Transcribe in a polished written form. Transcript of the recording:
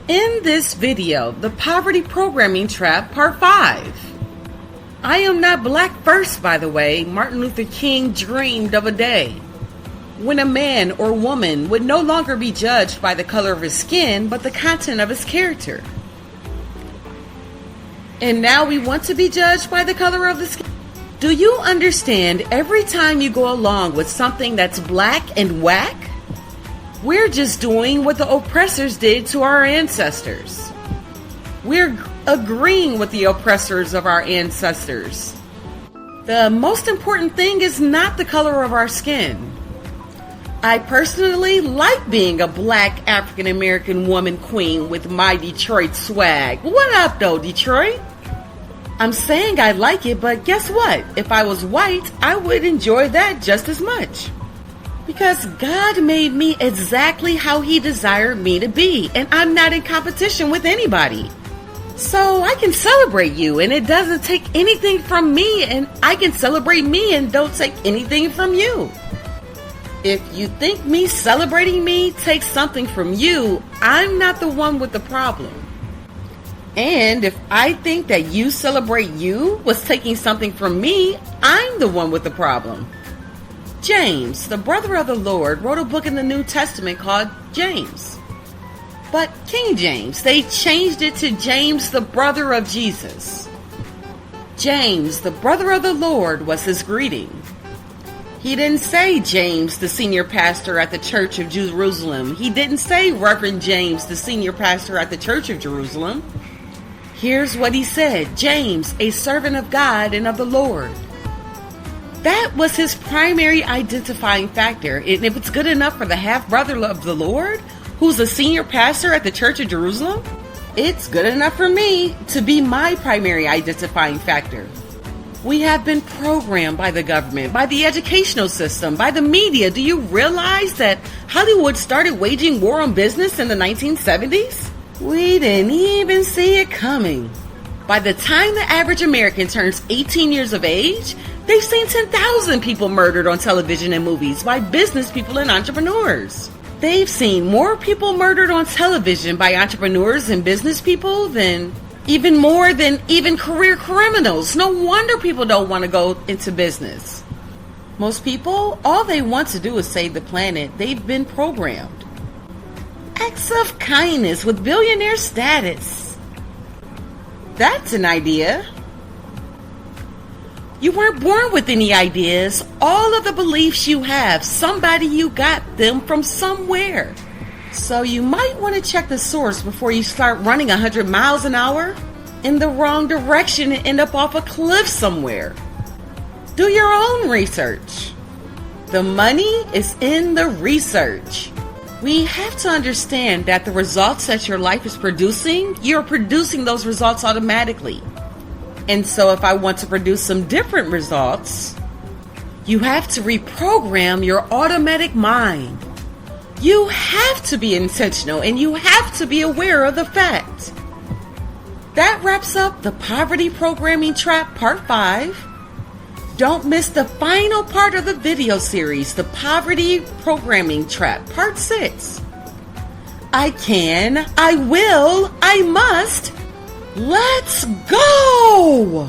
In this video, the poverty programming trap part 5. I am not black first, by the way. Martin Luther King dreamed of a day when a man or woman would no longer be judged by the color of his skin, but the content of his character. And now we want to be judged by the color of the skin. Do you understand every time you go along with something that's black and whack? We're just doing what the oppressors did to our ancestors. We're agreeing with the oppressors of our ancestors. The most important thing is not the color of our skin. I personally like being a black African American woman queen with my Detroit swag. What up though, Detroit? I'm saying I like it, but guess what? If I was white, I would enjoy that just as much. Because God made me exactly how He desired me to be, and I'm not in competition with anybody. So I can celebrate you, and it doesn't take anything from me, and I can celebrate me and don't take anything from you. If you think me celebrating me takes something from you, I'm not the one with the problem. And if I think that you celebrate you was taking something from me, I'm the one with the problem. James, the brother of the Lord, wrote a book in the New Testament called James. But King James, they changed it to James, the brother of Jesus. James, the brother of the Lord, was his greeting. He didn't say James, the senior pastor at the Church of Jerusalem. He didn't say Reverend James, the senior pastor at the Church of Jerusalem. Here's what he said: James, a servant of God and of the Lord. That was his primary identifying factor. And if it's good enough for the half-brother of the Lord, who's a senior pastor at the Church of Jerusalem, it's good enough for me to be my primary identifying factor. We have been programmed by the government, by the educational system, by the media. Do you realize that Hollywood started waging war on business in the 1970s? We didn't even see it coming. By the time the average American turns 18 years of age, they've seen 10,000 people murdered on television and movies by business people and entrepreneurs. They've seen more people murdered on television by entrepreneurs and business people than even career criminals. No wonder people don't want to go into business. Most people, all they want to do is save the planet. They've been programmed. Acts of kindness with billionaire status. That's an idea. You weren't born with any ideas. All of the beliefs you have, you got them from somewhere. So you might want to check the source before you start running 100 miles an hour in the wrong direction and end up off a cliff somewhere. Do your own research. The money is in the research. We have to understand that the results that your life is producing, you're producing those results automatically. And so if I want to produce some different results, you have to reprogram your automatic mind. You have to be intentional and you have to be aware of the fact. That wraps up the Poverty Programming Trap Part 5. Don't miss the final part of the video series, the Poverty Programming Trap Part 6. I can, I will, I must. Let's go!